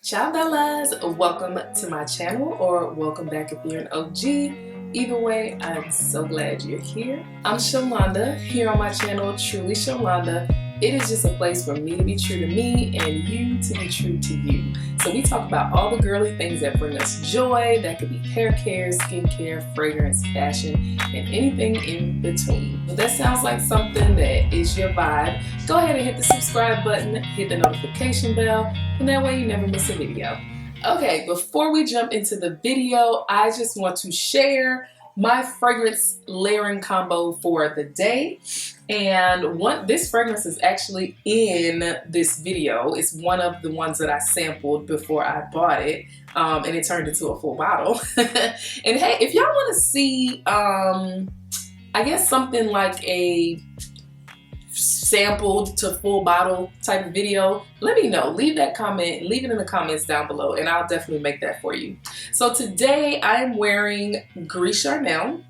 Ciao bellas, welcome to my channel, or welcome back if you're an OG. Either way, I'm so glad you're here. I'm Scholanda, here on my channel, Truly Scholanda. It is just a place for me to be true to me and you to be true to you. So we talk about all the girly things that bring us joy. That could be hair care, skincare, fragrance, fashion, and anything in between. If that sounds like something that is your vibe, go ahead and hit the subscribe button, hit the notification bell, and that way you never miss a video. Okay, before we jump into the video, I just want to share my fragrance layering combo for the day. And this fragrance is actually in this video. It's one of the ones that I sampled before I bought it, and it turned into a full bottle. And hey, if y'all want to see, I guess something like a sampled to full bottle type of video, let me know. Leave that comment, leave it in the comments down below, and I'll definitely make that for you. So today I am wearing Gris Charnel.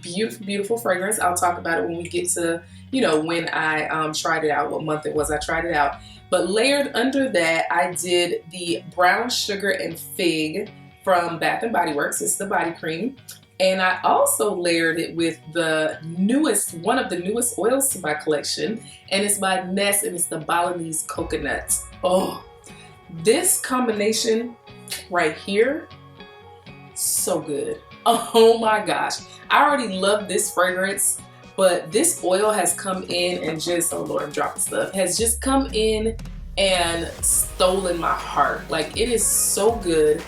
Beautiful, beautiful fragrance. I'll talk about it when we get to, you know, when I tried it out, what month it was I tried it out. But layered under that, I did the Brown Sugar and Fig from Bath & Body Works. It's the body cream. And I also layered it with the newest, one of the newest oils to my collection, and it's by Ness, and it's the Balinese coconut. Oh, this combination right here, so good. Oh my gosh. I already love this fragrance, but this oil has come in and just, oh Lord, I'm dropping stuff, has just come in and stolen my heart. Like, it is so good.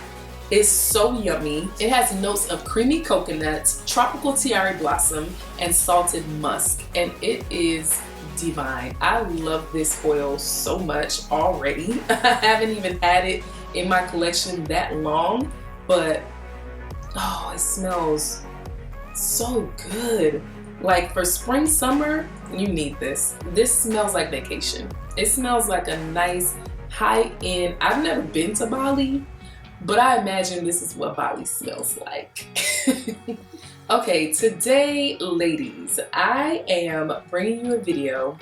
It's so yummy. It has notes of creamy coconuts, tropical tiare blossom, and salted musk, and it is divine. I love this oil so much already. I haven't even had it in my collection that long, but oh, it smells so good. Like, for spring, summer, you need this. This smells like vacation. It smells like a nice high-end, I've never been to Bali, but I imagine this is what Bali smells like. Okay, today, ladies, I am bringing you a video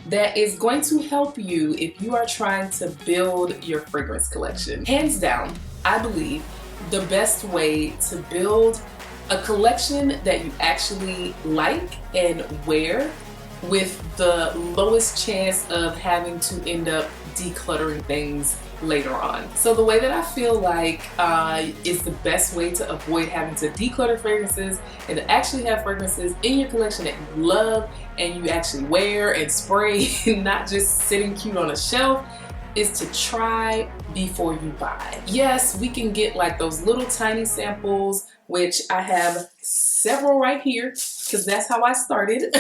that is going to help you if you are trying to build your fragrance collection. Hands down, I believe the best way to build a collection that you actually like and wear with the lowest chance of having to end up decluttering things later on. So the way that I feel like is the best way to avoid having to declutter fragrances and to actually have fragrances in your collection that you love and you actually wear and spray and not just sitting cute on a shelf is to try before you buy. Yes, we can get like those little tiny samples, which I have several right here because that's how I started.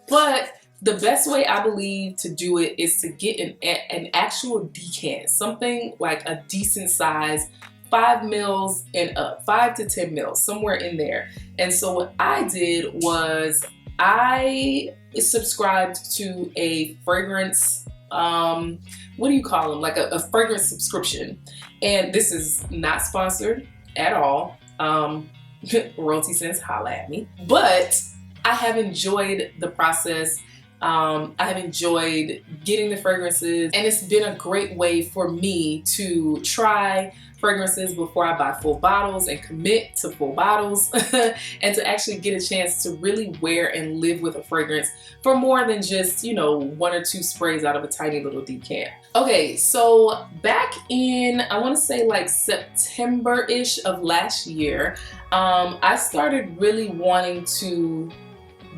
But the best way I believe to do it is to get an actual decant, something like a decent size, 5 mils and up, 5 to 10 mils, somewhere in there. And so what I did was I subscribed to a fragrance, what do you call them? Like a fragrance subscription. And this is not sponsored at all. Royalty cents, holla at me. But I have enjoyed the process. I have enjoyed getting the fragrances, and it's been a great way for me to try fragrances before I buy full bottles and commit to full bottles and to actually get a chance to really wear and live with a fragrance for more than just, you know, 1 or 2 sprays out of a tiny little decant. Okay, so back in, I want to say like September-ish of last year, I started really wanting to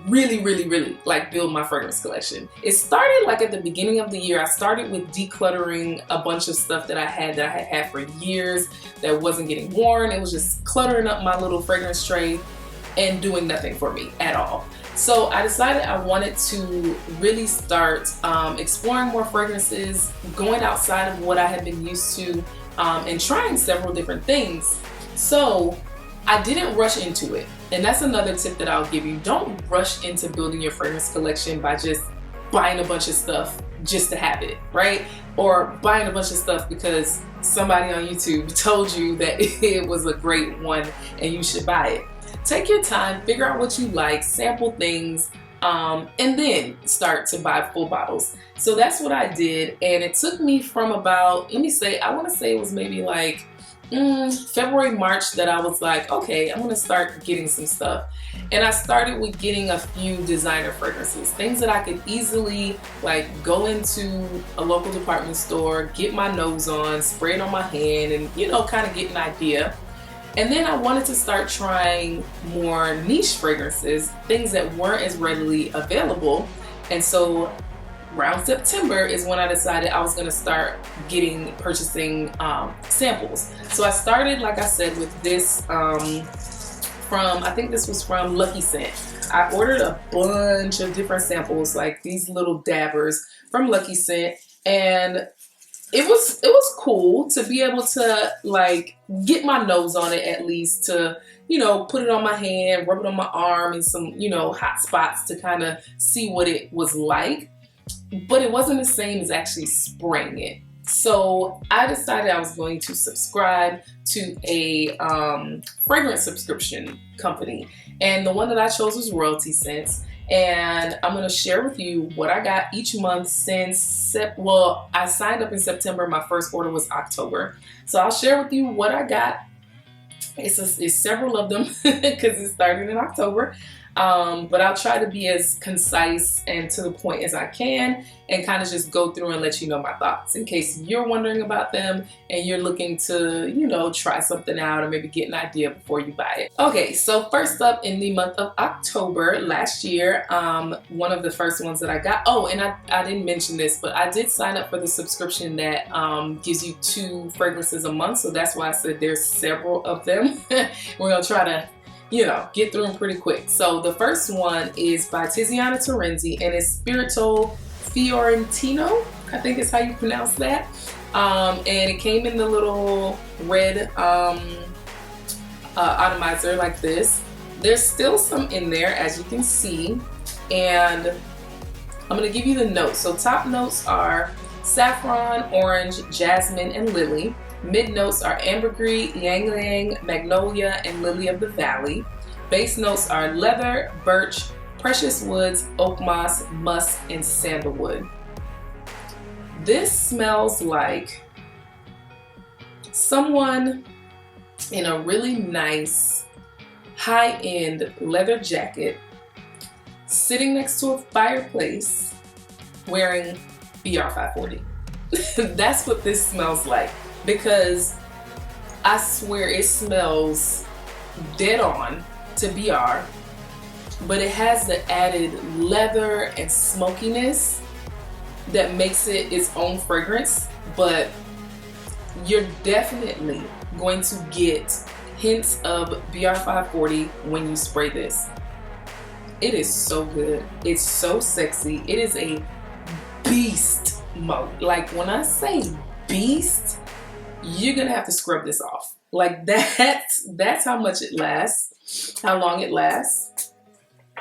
really like build my fragrance collection. It started like at the beginning of the year. I started with decluttering a bunch of stuff that I had for years that wasn't getting worn. It was just cluttering up my little fragrance tray and doing nothing for me at all. So I decided I wanted to really start exploring more fragrances, going outside of what I had been used to, and trying several different things. So I didn't rush into it. And that's another tip that I'll give you. Don't rush into building your fragrance collection by just buying a bunch of stuff just to have it, right? Or buying a bunch of stuff because somebody on YouTube told you that it was a great one and you should buy it. Take your time, figure out what you like, sample things, and then start to buy full bottles. So that's what I did, and it took me from about, let me say, I want to say it was maybe like February, March that I was like, okay, I'm gonna start getting some stuff. And I started with getting a few designer fragrances, things that I could easily like go into a local department store, get my nose on, spray it on my hand, and you know, kind of get an idea. And then I wanted to start trying more niche fragrances, things that weren't as readily available. And so around September is when I decided I was gonna start purchasing samples. So I started, like I said, with this from, I think this was from Lucky Scent. I ordered a bunch of different samples, like these little dabbers from Lucky Scent, and it was cool to be able to like get my nose on it, at least to, you know, put it on my hand, rub it on my arm and some, you know, hot spots to kind of see what it was like. But it wasn't the same as actually spraying it. So I decided I was going to subscribe to a fragrance subscription company. And the one that I chose was Royalty Scents. And I'm going to share with you what I got each month since, well, I signed up in September. My first order was October. So I'll share with you what I got. It's several of them because it started in October. But I'll try to be as concise and to the point as I can and kind of just go through and let you know my thoughts in case you're wondering about them and you're looking to, you know, try something out or maybe get an idea before you buy it. Okay, so first up, in the month of October last year, one of the first ones that I got, oh, and I didn't mention this, but I did sign up for the subscription that gives you 2 fragrances a month. So that's why I said there's several of them. We're gonna try to, you know, get through them pretty quick. So the first one is by Tiziana Terenzi, and it's Spirito Fiorentino, I think is how you pronounce that. And it came in the little red atomizer like this. There's still some in there, as you can see, and I'm gonna give you the notes. So top notes are saffron, orange, jasmine, and lily. Mid notes are ambergris, ylang ylang, magnolia, and lily of the valley. Base notes are leather, birch, precious woods, oak moss, musk, and sandalwood. This smells like someone in a really nice high-end leather jacket sitting next to a fireplace wearing BR 540. That's what this smells like. Because I swear it smells dead on to BR, but it has the added leather and smokiness that makes it its own fragrance. But you're definitely going to get hints of BR 540 when you spray this. It is so good. It's so sexy. It is a beast mode. Like when I say beast, you're gonna have to scrub this off. Like that's how much it lasts, how long it lasts.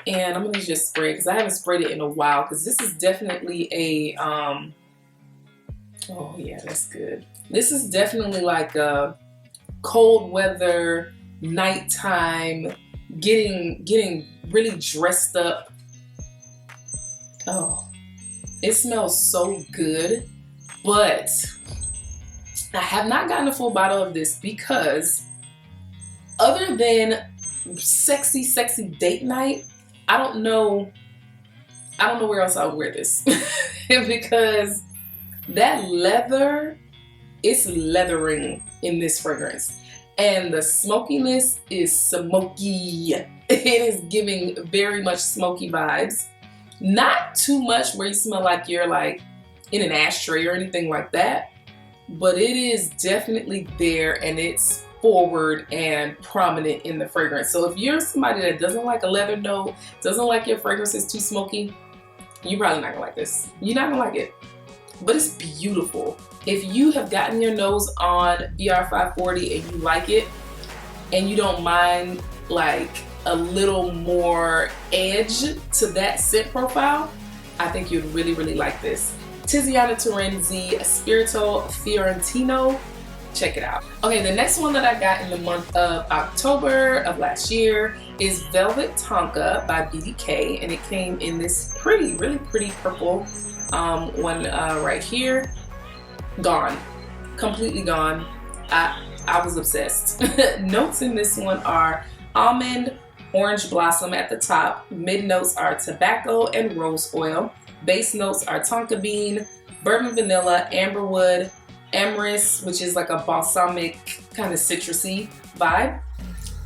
And I'm gonna just spray it because I haven't sprayed it in a while, because this is definitely a oh yeah, that's good. This is definitely like a cold weather, nighttime, getting really dressed up. Oh, it smells so good. But I have not gotten a full bottle of this because other than sexy date night, I don't know where else I would wear this. Because that leather, it's leathering in this fragrance. And the smokiness is smoky. It is giving very much smoky vibes. Not too much where you smell like you're like in an ashtray or anything like that. But it is definitely there, and it's forward and prominent in the fragrance. So if you're somebody that doesn't like a leather note, doesn't like your fragrance is too smoky, you're probably not gonna like this. You're not gonna like it. But it's beautiful. If you have gotten your nose on BR 540 and you like it, and you don't mind like a little more edge to that scent profile, I think you'd really like this. Tiziana Terenzi Spirito Fiorentino. check it out. Okay, the next one that I got in the month of October of last year is Velvet Tonka by BDK, and it came in this really pretty purple one right here. Gone, completely gone. I was obsessed. Notes in this one are almond, orange blossom at the top. Mid notes are tobacco and rose oil. Base notes are tonka bean, bourbon vanilla, amberwood, amyris, which is like a balsamic kind of citrusy vibe.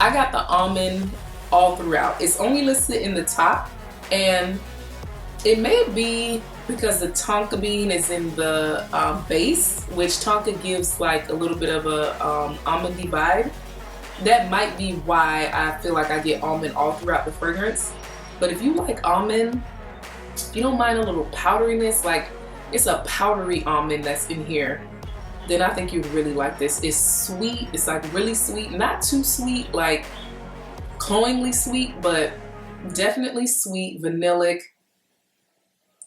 I got the almond all throughout. It's only listed in the top, and it may be because the tonka bean is in the base, which tonka gives like a little bit of a almondy vibe. That might be why I feel like I get almond all throughout the fragrance. But if you like almond, if you don't mind a little powderiness, like it's a powdery almond that's in here, then I think you'd really like this. It's sweet, it's like really sweet, not too sweet, like cloyingly sweet, but definitely sweet, vanillic.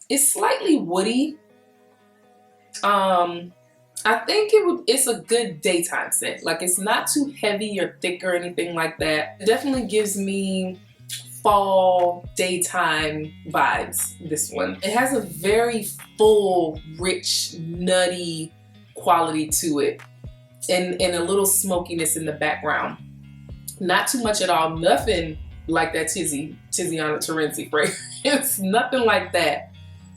It's slightly woody. I think it's a good daytime scent. Like it's not too heavy or thick or anything like that. It definitely gives me fall daytime vibes, this one. It has a very full, rich, nutty quality to it, and a little smokiness in the background. Not too much at all, nothing like that Tiziana Terenzi fragrance, nothing like that.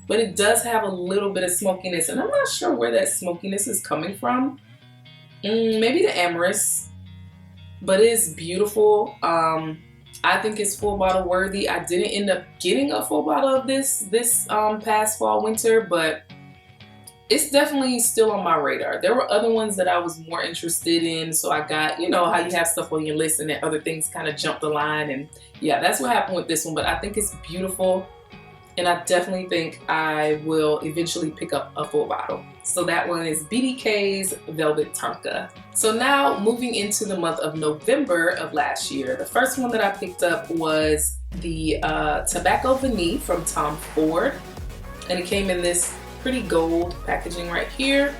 But it does have a little bit of smokiness, and I'm not sure where that smokiness is coming from. Maybe the amyris, but it's beautiful. I think it's full bottle worthy. I didn't end up getting a full bottle of this past fall winter, but it's definitely still on my radar. There were other ones that I was more interested in, so I got, you know how you have stuff on your list and then other things kind of jump the line, and yeah, that's what happened with this one. But I think it's beautiful, and I definitely think I will eventually pick up a full bottle. So that one is BDK's Velvet Tonka. So now moving into the month of November of last year, the first one that I picked up was the Tobacco Vanille from Tom Ford, and it came in this pretty gold packaging right here.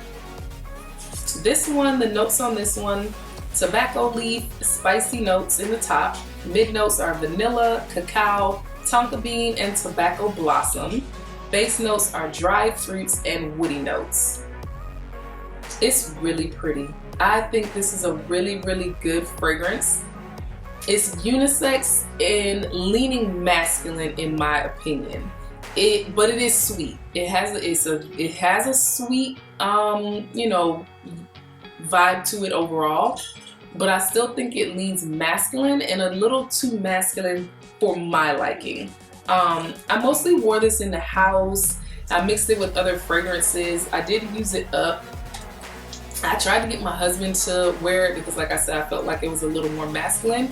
This one, the notes on this one, tobacco leaf, spicy notes in the top. Mid notes are vanilla, cacao, tonka bean, and tobacco blossom. Base notes are dried fruits and woody notes. It's really pretty. I think this is a really good fragrance. It's unisex and leaning masculine in my opinion. But it is sweet. It has a sweet you know, vibe to it overall, but I still think it leans masculine and a little too masculine for my liking. I mostly wore this in the house. I mixed it with other fragrances. I did use it up. I tried to get my husband to wear it because, like I said, I felt like it was a little more masculine.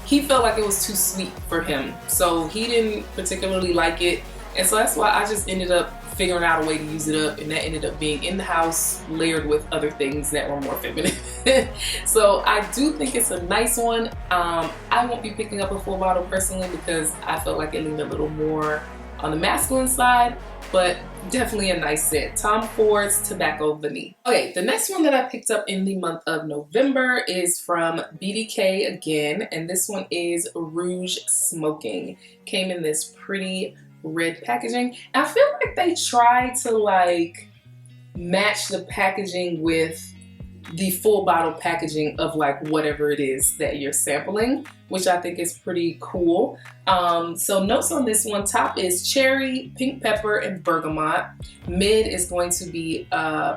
He felt like it was too sweet for him, so he didn't particularly like it. And so that's why I just ended up figuring out a way to use it up, and that ended up being in the house layered with other things that were more feminine. So I do think it's a nice one. I won't be picking up a full bottle personally because I felt like it leaned a little more on the masculine side, but definitely a nice scent. Tom Ford's Tobacco Vanille. Okay, the next one that I picked up in the month of November is from BDK again, and this one is Rouge Smoking. Came in this pretty red packaging. I feel like they try to like match the packaging with the full bottle packaging of like whatever it is that you're sampling, which I think is pretty cool. So notes on this one, top is cherry, pink pepper, and bergamot. Mid is going to be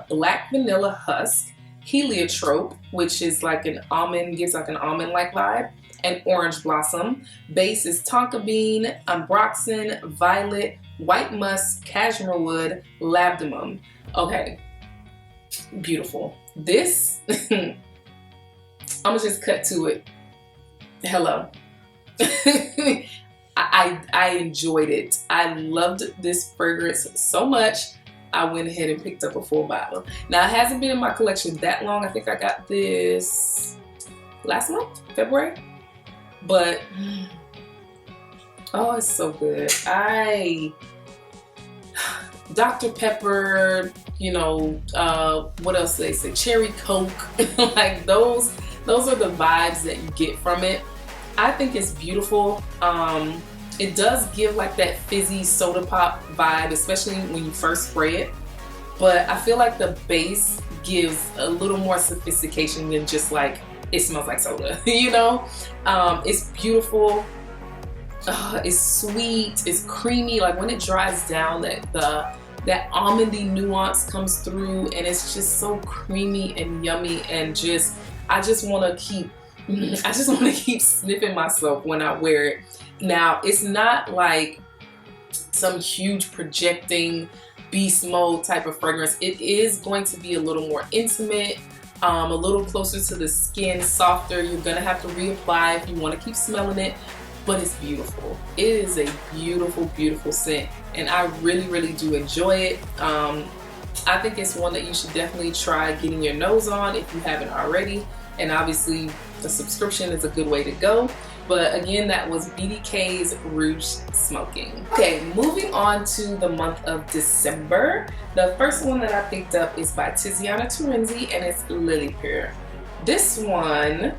black vanilla husk, heliotrope, which is like an almond, gives like an almond-like vibe, and orange blossom. Base is tonka bean, ambroxan, violet, white musk, cashmere wood, labdanum. Okay, beautiful. This, I'm gonna just cut to it. Hello. I enjoyed it. I loved this fragrance so much, I went ahead and picked up a full bottle. Now, it hasn't been in my collection that long. I think I got this last month, February. But, oh, it's so good. Dr. Pepper, you know, what else do they say? Cherry Coke. Like those are the vibes that you get from it. I think it's beautiful. It does give like that fizzy soda pop vibe, especially when you first spray it. But I feel like the base gives a little more sophistication than just like, it smells like soda, you know? It's beautiful. It's sweet, it's creamy. Like when it dries down, that almondy nuance comes through, and it's just so creamy and yummy, and I just want to keep sniffing myself when I wear it. Now, it's not like some huge projecting beast mode type of fragrance. It is going to be a little more intimate, a little closer to the skin, softer. You're gonna have to reapply if you want to keep smelling it, but it's beautiful. It is a beautiful, beautiful scent, and I really, really do enjoy it. I think it's one that you should definitely try getting your nose on if you haven't already, and obviously the subscription is a good way to go. But again, that was BDK's Rouge Smoking. Okay, moving on to the month of December. The first one that I picked up is by Tiziana Terenzi, and it's Lily Pure. This one,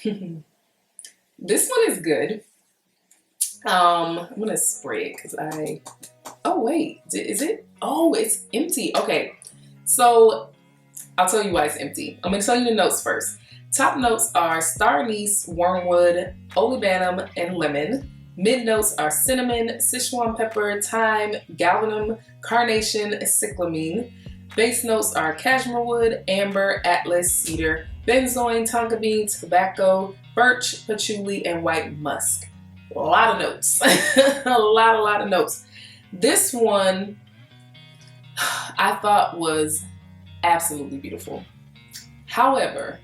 this one is good. I'm gonna spray it because oh wait, is it? Oh, it's empty. Okay, so I'll tell you why it's empty. I'm gonna tell you the notes first. Top notes are star anise, wormwood, olibanum, and lemon. Mid notes are cinnamon, Sichuan pepper, thyme, galbanum, carnation, cyclamine. Base notes are cashmere wood, amber, atlas, cedar, benzoin, tonka bean, tobacco, birch, patchouli, and white musk. A lot of notes. a lot of notes. This one I thought was absolutely beautiful. However,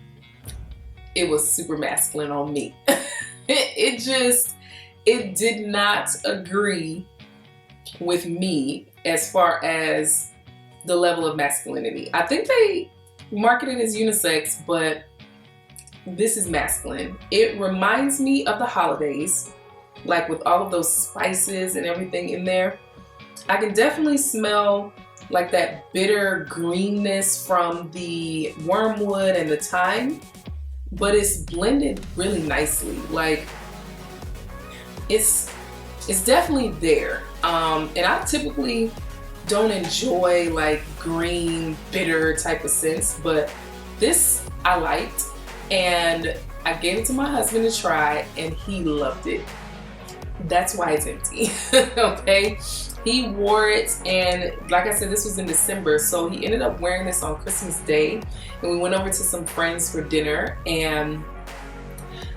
it was super masculine on me. It did not agree with me as far as the level of masculinity. I think they market it as unisex, but this is masculine. It reminds me of the holidays, like with all of those spices and everything in there. I can definitely smell like that bitter greenness from the wormwood and the thyme, but it's blended really nicely. Like it's definitely there. And I typically don't enjoy like green, bitter type of scents, but this I liked, and I gave it to my husband to try, and he loved it. That's why it's empty. Okay, he wore it, and like I said, this was in December, so he ended up wearing this on Christmas Day, and we went over to some friends for dinner, and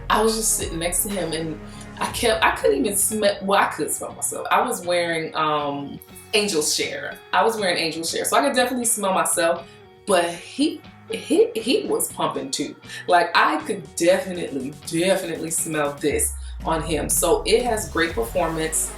I was just sitting next to him, and I couldn't even smell, well, I could smell myself. I was wearing Angel's Share. I was wearing Angel's Share, so I could definitely smell myself, but he was pumping too. Like I could definitely smell this on him. So it has great performance,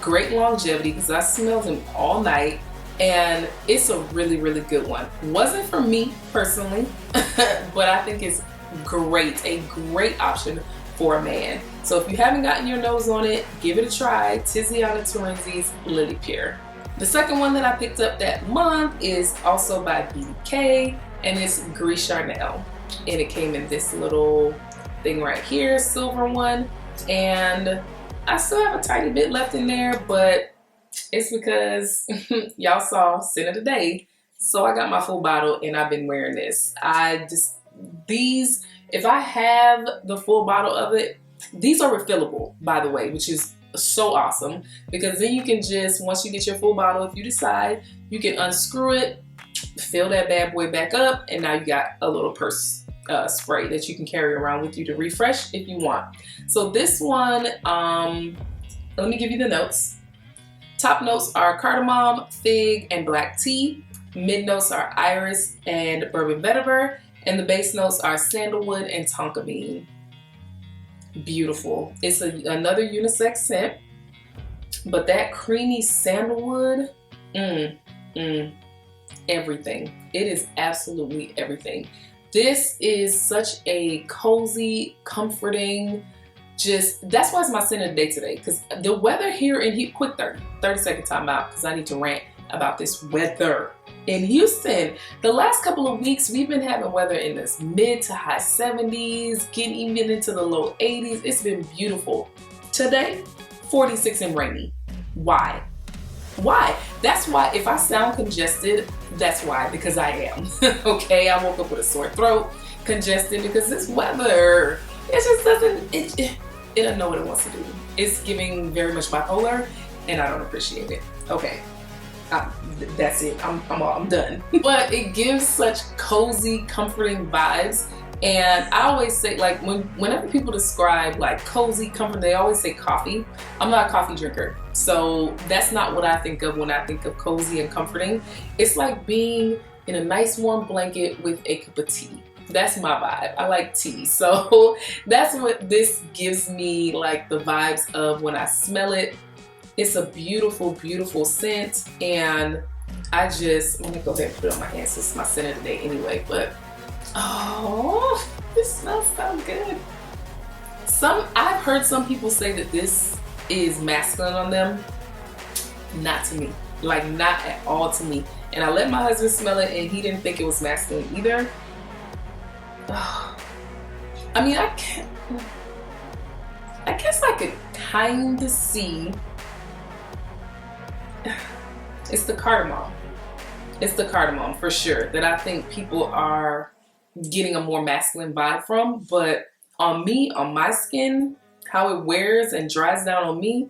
great longevity, because I smelled him all night, and it's a really good one. Wasn't for me personally, but I think it's great, a great option for a man. So if you haven't gotten your nose on it, give it a try. Tiziana Terenzi's Lily Pure. The second one that I picked up that month is also by BDK, and it's Gris Charnel, and it came in this little thing right here, silver one, and I still have a tiny bit left in there, but it's because y'all saw scent of the day, so I got my full bottle and I've been wearing this. If I have the full bottle of it, these are refillable, by the way, which is so awesome, because then you can just, once you get your full bottle, if you decide, you can unscrew it, fill that bad boy back up, and now you got a little purse spray that you can carry around with you to refresh if you want. So this one, let me give you the notes. Top notes are cardamom, fig, and black tea. Mid notes are iris and bourbon vetiver, and the base notes are sandalwood and tonka bean. Beautiful. It's another unisex scent, but that creamy sandalwood, everything. It is absolutely everything. This is such a cozy, comforting, just, that's why it's my scent of the day today, because the weather here in Houston, quick 30-second time out, because I need to rant about this weather in Houston. The last couple of weeks, we've been having weather in this mid to high 70s, getting even into the low 80s. It's been beautiful. Today, 46 and rainy. Why? Why? That's why, if I sound congested, that's why, because I am. Okay, I woke up with a sore throat, congested, because this weather, it just doesn't, it doesn't know what it wants to do. It's giving very much bipolar, and I don't appreciate it. Okay, that's it. I'm done. But it gives such cozy, comforting vibes. And I always say, like, whenever people describe like cozy, comfort, they always say coffee. I'm not a coffee drinker, so that's not what I think of when I think of cozy and comforting. It's like being in a nice warm blanket with a cup of tea. That's my vibe. I like tea, so that's what this gives me, like the vibes of when I smell it. It's a beautiful, beautiful scent, and I'm gonna go ahead and put it on my hands. This is my scent of the day anyway, but oh, this smells so good. I've heard some people say that this is masculine on them. Not to me. Like, not at all to me. And I let my husband smell it, and he didn't think it was masculine either. Oh. I mean, I guess I could kind of see. It's the cardamom. It's the cardamom for sure that I think people are getting a more masculine vibe from. But on me, on my skin, how it wears and dries down on me,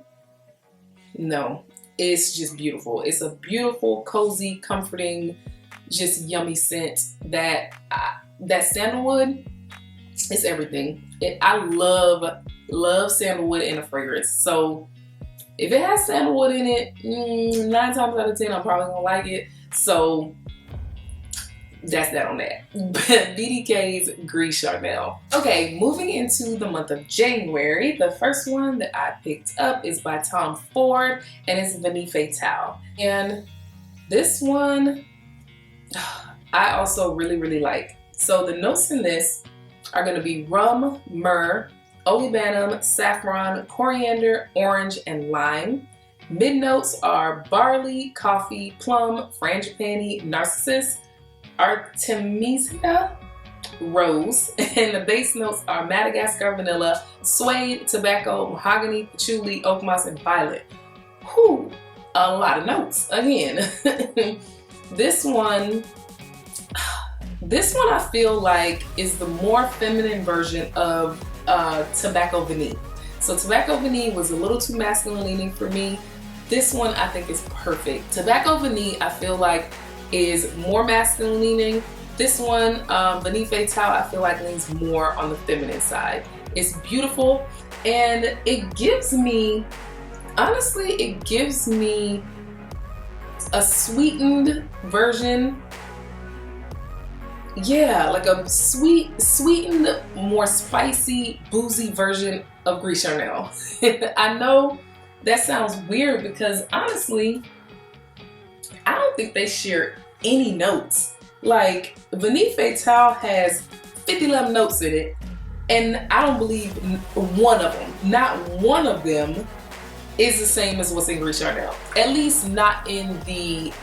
no, it's just beautiful. It's a beautiful, cozy, comforting, just yummy scent that sandalwood is everything. I love sandalwood in a fragrance. So if it has sandalwood in it, 9 times out of 10, I'm probably gonna like it. So that's that on that. BDK's Gris Charnel. Okay, moving into the month of January, the first one that I picked up is by Tom Ford, and it's Vanille Fatale. And this one, I also really, really like. So the notes in this are gonna be rum, myrrh, olibanum, saffron, coriander, orange, and lime. Mid notes are barley, coffee, plum, frangipani, narcissus, artemisia, rose, and the base notes are Madagascar vanilla, suede, tobacco, mahogany, patchouli, oak moss, and violet. Whew, a lot of notes again. This one I feel like is the more feminine version of Tobacco Vanille. So Tobacco Vanille was a little too masculine leaning for me. This one I think is perfect. Tobacco Vanille I feel like is more masculine leaning. This one, Vanille Fatale, I feel like leans more on the feminine side. It's beautiful, and it gives me, honestly, it gives me a sweetened version. Yeah, like a sweetened, more spicy, boozy version of Gris Charnel. I know that sounds weird because honestly, I don't think they share any notes. Like, Vanille Fatale has 50 notes in it, and I don't believe one of them, not one of them, is the same as what's in Gris Charnel. At least not in the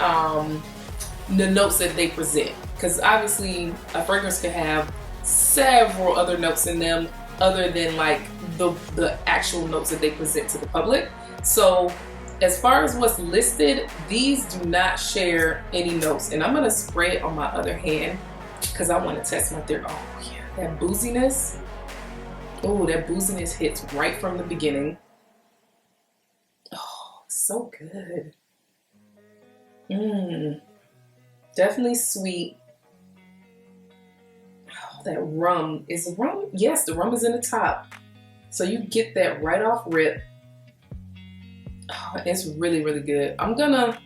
notes that they present. Because obviously a fragrance can have several other notes in them other than like the actual notes that they present to the public. So as far as what's listed, these do not share any notes. And I'm gonna spray it on my other hand because I want to test my theory. Oh yeah, that booziness. Oh, that booziness hits right from the beginning. Oh, so good. Definitely sweet. That rum, is the rum? Yes, the rum is in the top. So you get that right off rip. Oh, it's really, really good. I'm gonna,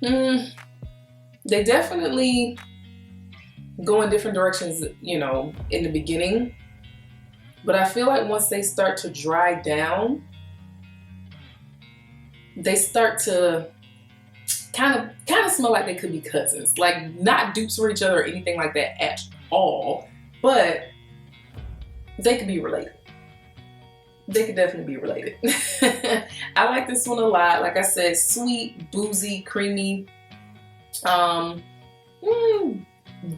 they definitely go in different directions, you know, in the beginning. But I feel like once they start to dry down, they start to kind of smell like they could be cousins, like not dupes for each other or anything like that at all, but they could be related. They could definitely be related. I like this one a lot. Like I said, sweet, boozy, creamy.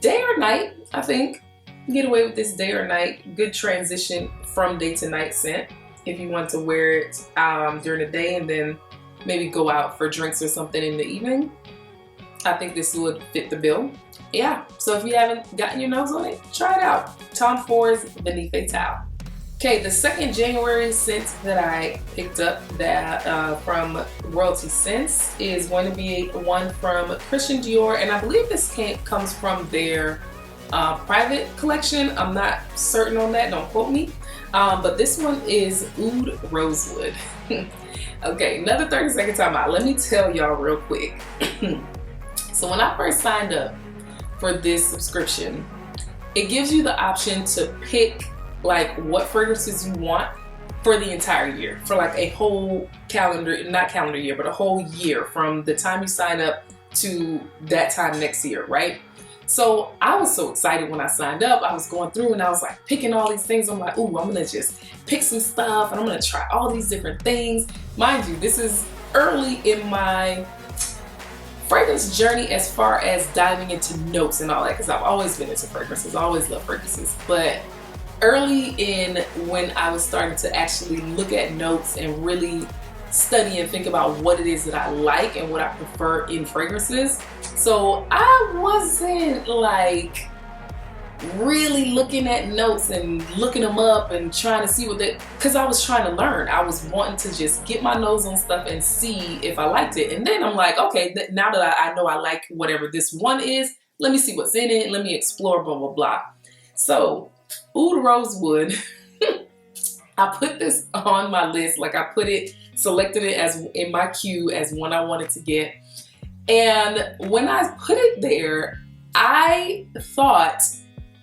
Day or night, I think. Get away with this day or night. Good transition from day to night scent. If you want to wear it during the day and then maybe go out for drinks or something in the evening, I think this would fit the bill. Yeah, so if you haven't gotten your nose on it, try it out. Tom Ford's Vanille Fatale. Okay, the second January scent that I picked up that from Royalty Scents is going to be one from Christian Dior, and I believe this comes from their private collection. I'm not certain on that, don't quote me. But this one is Oud Rosewood. Okay, another 30-second time out. Let me tell y'all real quick. So when I first signed up for this subscription, it gives you the option to pick like what fragrances you want for the entire year, for like a whole calendar, not calendar year, but a whole year from the time you sign up to that time next year, right? So I was so excited when I signed up. I was going through and I was like picking all these things. I'm like, ooh, I'm gonna just pick some stuff and I'm gonna try all these different things. Mind you, this is early in my fragrance journey as far as diving into notes and all that, because I've always been into fragrances, I always love fragrances. But early in when I was starting to actually look at notes and really study and think about what it is that I like and what I prefer in fragrances. So I wasn't like really looking at notes and looking them up and trying to see what they, because I was trying to learn. I was wanting to just get my nose on stuff and see if I liked it. And then I'm like, okay, now that I know I like whatever this one is, let me see what's in it. Let me explore, blah, blah, blah. So Oud Rosewood, I put this on my list. Like I selected it as in my queue as one I wanted to get. And when I put it there, I thought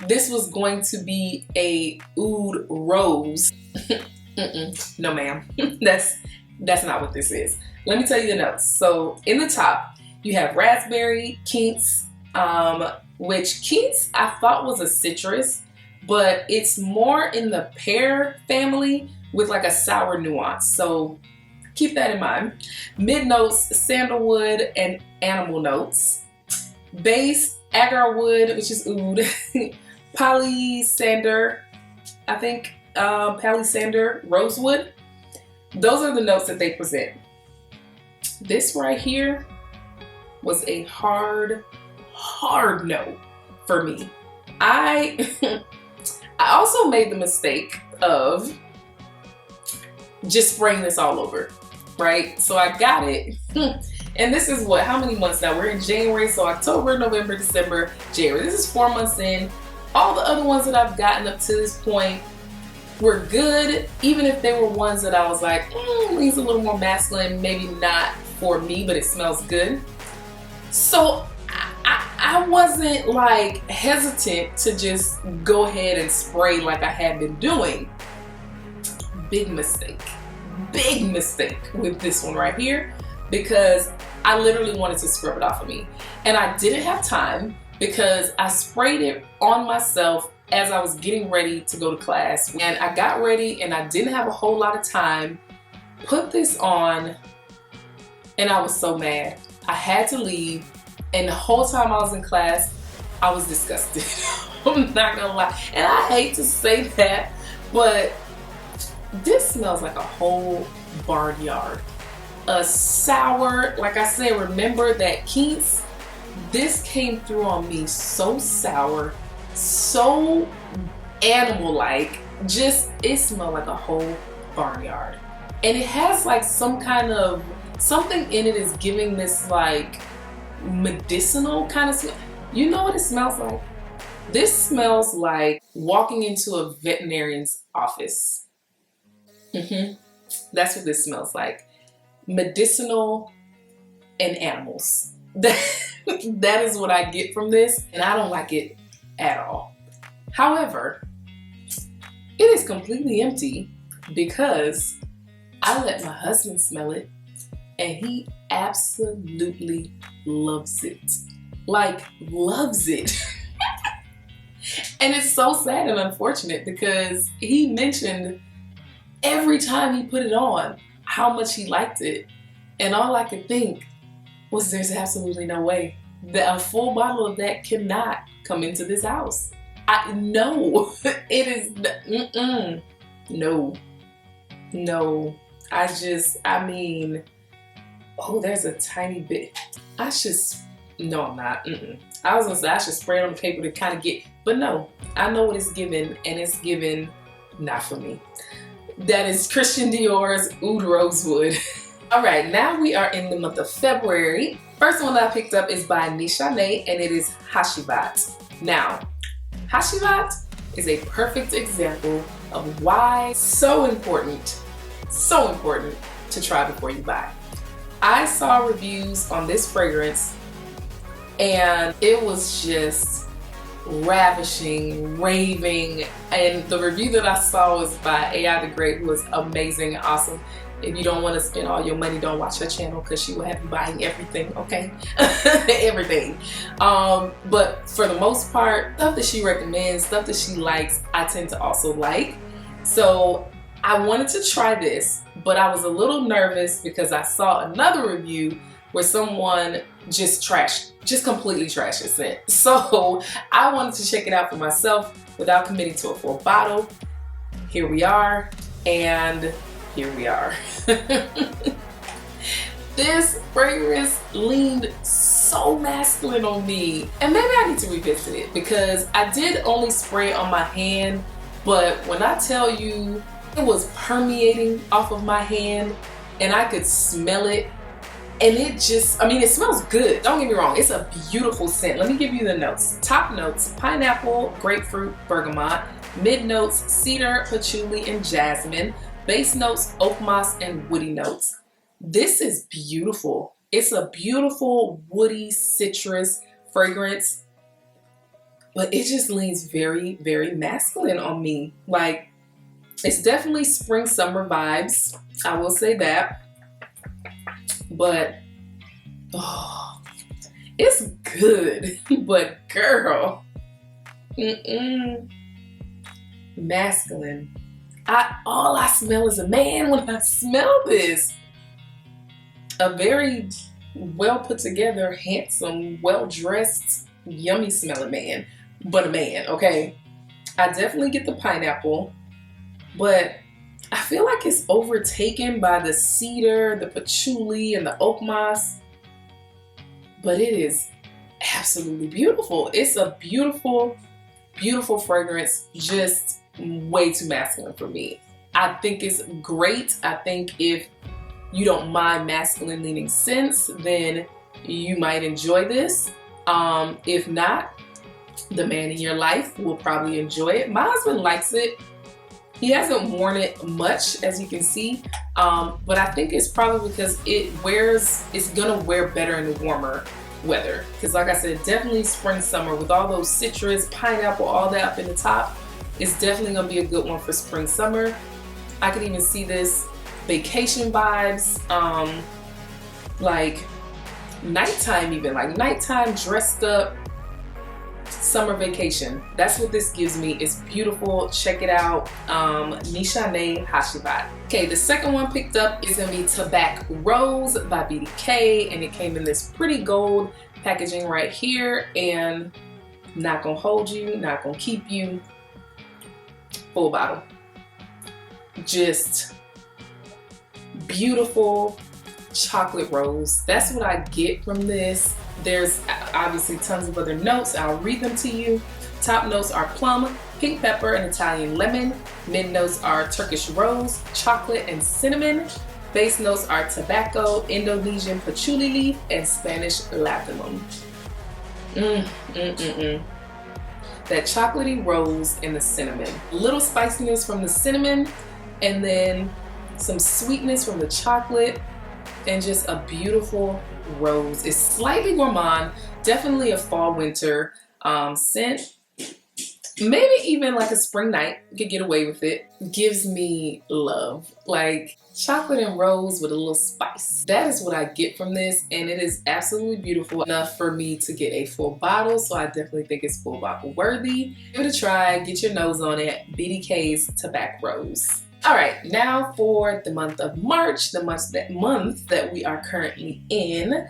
this was going to be a Oud Rose. No ma'am, that's not what this is. Let me tell you the notes. So in the top, you have raspberry, quince, which quince I thought was a citrus, but it's more in the pear family with like a sour nuance. So keep that in mind. Mid notes, sandalwood and animal notes. Base, agarwood, which is oud. Palisander, I think, palisander, rosewood. Those are the notes that they present. This right here was a hard no for me. I also made the mistake of just spraying this all over, right? So I got it, and this is what, how many months now? We're in January, so October, November, December, January. This is 4 months in. All the other ones that I've gotten up to this point were good, even if they were ones that I was like, these a little more masculine, maybe not for me, but it smells good. So I wasn't like hesitant to just go ahead and spray like I had been doing. Big mistake with this one right here, because I literally wanted to scrub it off of me. And I didn't have time because I sprayed it on myself as I was getting ready to go to class. And I got ready and I didn't have a whole lot of time. Put this on and I was so mad. I had to leave, and the whole time I was in class, I was disgusted. I'm not gonna lie. And I hate to say that, but this smells like a whole barnyard. A sour, like I said, remember that quince? This came through on me so sour, so animal-like. Just, it smelled like a whole barnyard. And it has like some kind of, something in it is giving this like medicinal kind of smell. You know what it smells like? This smells like walking into a veterinarian's office. That's what this smells like. Medicinal and animals. That is what I get from this, and I don't like it at all. However, it is completely empty because I let my husband smell it and he absolutely loves it. Like, loves it. And it's so sad and unfortunate because he mentioned every time he put it on how much he liked it. And all I could think was there's absolutely no way that a full bottle of that cannot come into this house. No, it is, no, no. I mean, oh, there's a tiny bit. No, I'm not. I was gonna say I should spray it on the paper to kind of get, but no, I know what it's given, and it's given not for me. That is Christian Dior's Oud Rosewood. All right, now we are in the month of February. First one that I picked up is by Nishane, and it is Hashivat. Now, Hashivat is a perfect example of why so important to try before you buy. I saw reviews on this fragrance and it was just ravishing, raving, and the review that I saw was by AI the Great, who was amazing and awesome. If you don't want to spend all your money, don't watch her channel because she will have you buying everything, okay? Everything. But for the most part, stuff that she recommends, stuff that she likes, I tend to also like. So I wanted to try this, but I was a little nervous because I saw another review where someone just completely trashed the scent. So I wanted to check it out for myself without committing to a full bottle. Here we are, and here we are. This fragrance leaned so masculine on me, and maybe I need to revisit it because I did only spray it on my hand, but when I tell you it was permeating off of my hand and I could smell it, and it just, I mean, it smells good. Don't get me wrong, it's a beautiful scent. Let me give you the notes. Top notes: pineapple, grapefruit, bergamot. Mid notes: cedar, patchouli, and jasmine. Base notes: oak moss and woody notes. This is beautiful. It's a beautiful woody citrus fragrance, but it just leans very, very masculine on me. Like, it's definitely spring summer vibes, I will say that. But oh, it's good. But girl, masculine. All I smell is a man when I smell this. A very well put together, handsome, well dressed, yummy smelling man, but a man, okay? I definitely get the pineapple, but I feel like it's overtaken by the cedar, the patchouli, and the oak moss. But it is absolutely beautiful. It's a beautiful, beautiful fragrance, just way too masculine for me. I think it's great. I think if you don't mind masculine leaning scents, then you might enjoy this. If not, the man in your life will probably enjoy it. My husband likes it. He hasn't worn it much, as you can see, but I think it's probably because it's gonna wear better in the warmer weather. Because like I said, definitely spring, summer with all those citrus, pineapple, all that up in the top. It's definitely gonna be a good one for spring, summer. I could even see this vacation vibes, like nighttime even, like nighttime dressed up summer vacation. That's what this gives me. It's beautiful. Check it out. Nishane Hashivat. Okay, the second one picked up is gonna be Tobacco Rose by BDK, and it came in this pretty gold packaging right here, and not gonna hold you, not gonna keep you. Full bottle. Just beautiful chocolate rose. That's what I get from this. There's obviously tons of other notes. I'll read them to you. Top notes are plum, pink pepper, and Italian lemon. Mid notes are Turkish rose, chocolate, and cinnamon. Base notes are tobacco, Indonesian patchouli leaf, and Spanish lapdanum. That chocolatey rose and the cinnamon. A little spiciness from the cinnamon, and then some sweetness from the chocolate, and just a beautiful rose. It's slightly gourmand, definitely a fall winter scent. Maybe even like a spring night, you could get away with it. Gives me love. Like chocolate and rose with a little spice. That is what I get from this, and it is absolutely beautiful enough for me to get a full bottle, so I definitely think it's full bottle worthy. Give it a try, get your nose on it. BDK's Tobacco Rose. All right, now for the month of March, the month that we are currently in.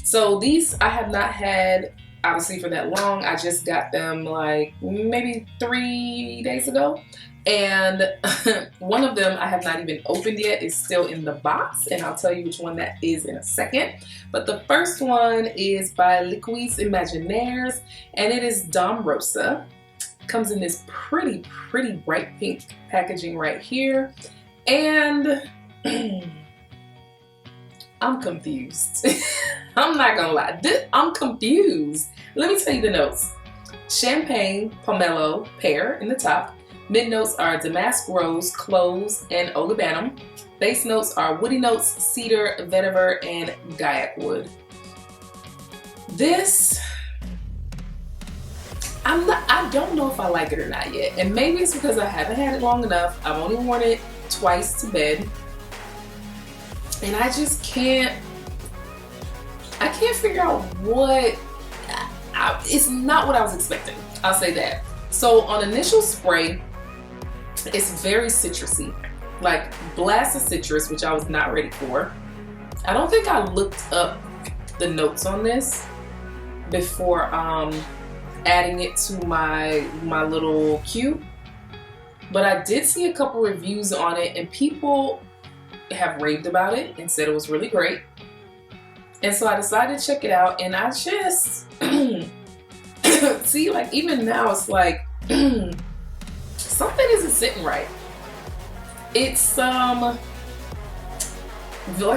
So these I have not had obviously for that long. I just got them like maybe 3 days ago. And one of them I have not even opened yet. It's still in the box, and I'll tell you which one that is in a second. But the first one is by Liquis Imaginaires, and it is Dom Rosa. Comes in this pretty bright pink packaging right here. And I'm confused. I'm not gonna lie. I'm confused. Let me tell you the notes. Champagne, pomelo, pear in the top. Mid notes are damask rose, cloves, and olibanum. Base notes are woody notes, cedar, vetiver, and gaiac wood. This, I don't know if I like it or not yet. And maybe it's because I haven't had it long enough. I've only worn it twice to bed. And I just can't figure out what, it's not what I was expecting. I'll say that. So on initial spray, it's very citrusy, like blast of citrus, which I was not ready for. I don't think I looked up the notes on this before adding it to my little queue, but I did see a couple reviews on it, and people have raved about it and said it was really great. And so I decided to check it out, and I just see, like, even now it's like something isn't sitting right. It's like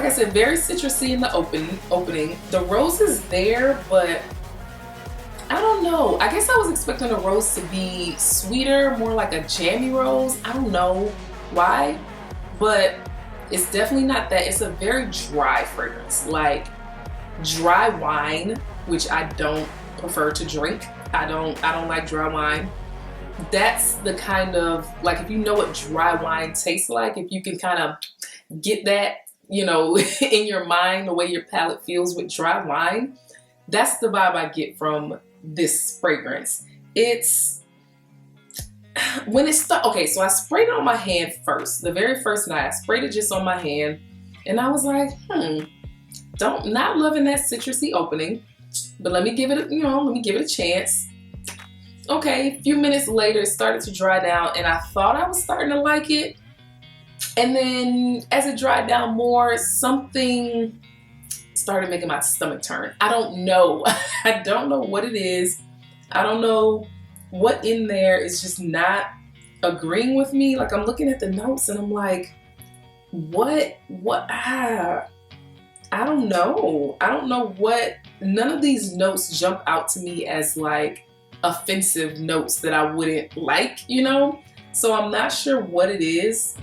I said, very citrusy in the opening. The rose is there, but I don't know. I guess I was expecting the rose to be sweeter, more like a jammy rose. I don't know why, but it's definitely not that. It's a very dry fragrance, like dry wine, which I don't prefer to drink. I don't like dry wine. That's the kind of, like, if you know what dry wine tastes like, if you can kind of get that, you know, in your mind, the way your palate feels with dry wine, that's the vibe I get from this fragrance. It's when it's okay, so I sprayed it on my hand first. The very first night I sprayed it just on my hand, and I was like, not loving that citrusy opening, but let me give it a chance. Okay, a few minutes later it started to dry down, and I thought I was starting to like it, and then as it dried down more, something started making my stomach turn. I don't know. I don't know what it is. I don't know what in there is just not agreeing with me. Like, I'm looking at the notes and I'm like, what? I don't know. I don't know what, none of these notes jump out to me as like offensive notes that I wouldn't like, you know? So I'm not sure what it is.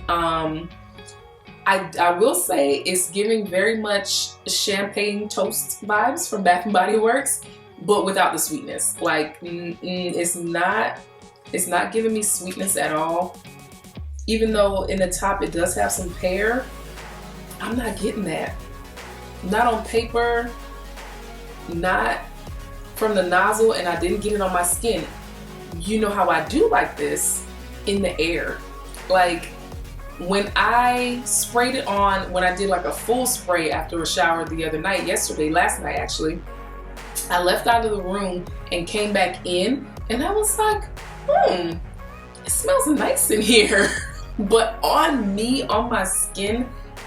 I will say it's giving very much champagne toast vibes from Bath & Body Works, but without the sweetness. Like, it's not giving me sweetness at all. Even though in the top it does have some pear, I'm not getting that. Not on paper, not from the nozzle, and I didn't get it on my skin. You know how I do like this? In the air. Like, when I sprayed it on, when I did like a full spray after a shower the other night, last night actually, I left out of the room and came back in, and I was like, it smells nice in here. But on me, on my skin,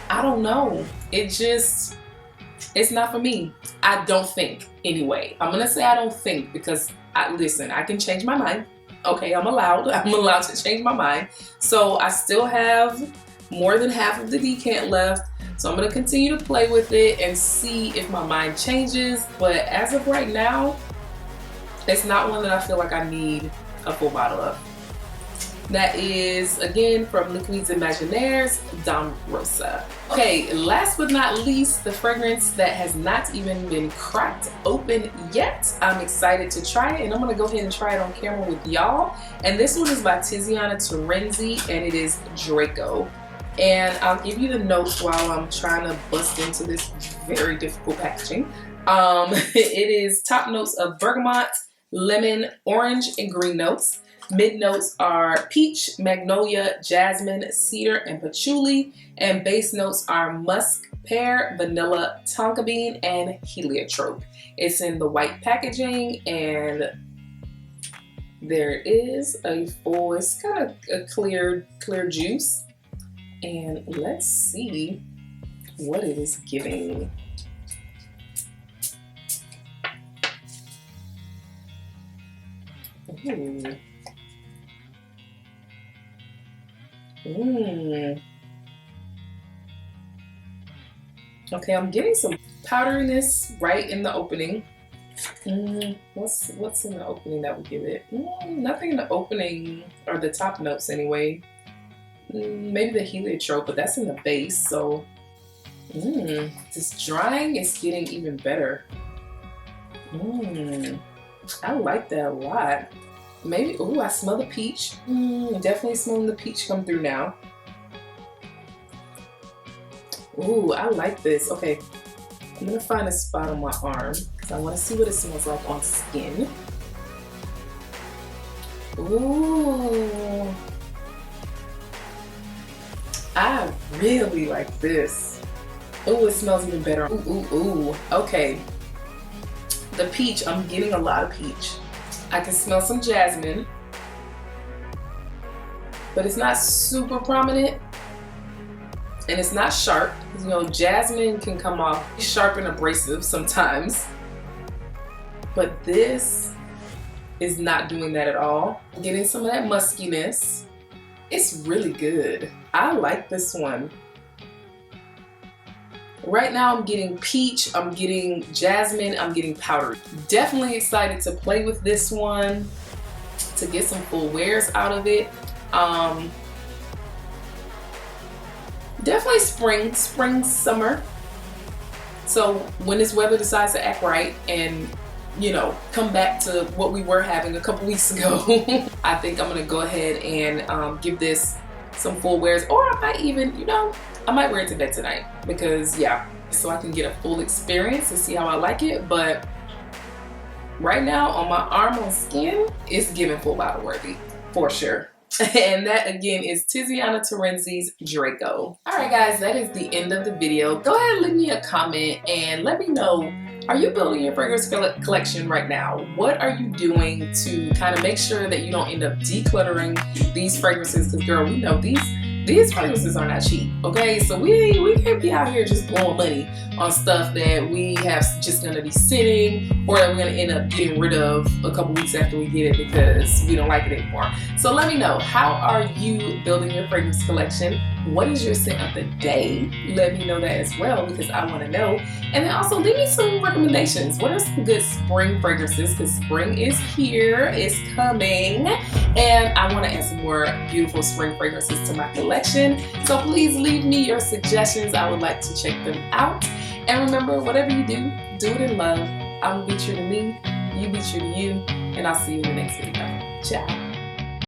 I don't know. It's not for me. I don't think, anyway. I'm gonna say I don't think, because listen, I can change my mind. Okay, I'm allowed to change my mind. So I still have more than half of the decant left. So I'm gonna continue to play with it and see if my mind changes. But as of right now, it's not one that I feel like I need a full bottle of. That is, again, from Liquids Imaginaires, Dom Rosa. Okay, last but not least, the fragrance that has not even been cracked open yet. I'm excited to try it, and I'm gonna go ahead and try it on camera with y'all. And this one is by Tiziana Terenzi, and it is Draco. And I'll give you the notes while I'm trying to bust into this very difficult packaging. It is top notes of bergamot, lemon, orange, and green notes. Mid notes are peach, magnolia, jasmine, cedar, and patchouli. And base notes are musk, pear, vanilla, tonka bean, and heliotrope. It's in the white packaging, and there is a full, it's kind of a clear juice. And let's see what it is giving. Ooh. Okay, I'm getting some powderiness right in the opening. What's in the opening that would give it? Nothing in the opening, or the top notes anyway. Maybe the heliotrope, but that's in the base. So this drying is getting even better. I like that a lot. Maybe, ooh, I smell the peach. Definitely smelling the peach come through now. Ooh, I like this. Okay, I'm gonna find a spot on my arm because I want to see what it smells like on skin. Ooh, I really like this. Ooh, it smells even better. Ooh. Okay, the peach, I'm getting a lot of peach. I can smell some jasmine, but it's not super prominent, and it's not sharp. You know, jasmine can come off sharp and abrasive sometimes, but this is not doing that at all. I'm getting some of that muskiness. It's really good. I like this one. Right now I'm getting peach, I'm getting jasmine, I'm getting powdery. Definitely excited to play with this one, to get some full wears out of it. Definitely spring, summer. So when this weather decides to act right and, you know, come back to what we were having a couple weeks ago, I think I'm gonna go ahead and give this some full wears, or I might even, you know, I might wear it to bed tonight because, yeah, so I can get a full experience and see how I like it. But right now on my arm, on skin, it's giving full bottle worthy for sure. And that again is Tiziana Terenzi's Draco. All right guys, that is the end of the video. Go ahead and leave me a comment and let me know, are you building your fragrance collection right now? What are you doing to kind of make sure that you don't end up decluttering these fragrances? Because girl, we know these fragrances are not cheap, okay? So we can't be out here just blowing money on stuff that we have just gonna be sitting, or that we're gonna end up getting rid of a couple weeks after we get it because we don't like it anymore. So let me know, how are you building your fragrance collection? What is your scent of the day? Let me know that as well because I wanna know. And then also leave me some recommendations. What are some good spring fragrances? Because spring is here, it's coming, and I wanna add some more beautiful spring fragrances to my collection. So please leave me your suggestions. I would like to check them out. And remember, whatever you do, do it in love. I'm gonna be true to me, you be true to you, and I'll see you in the next video. Ciao.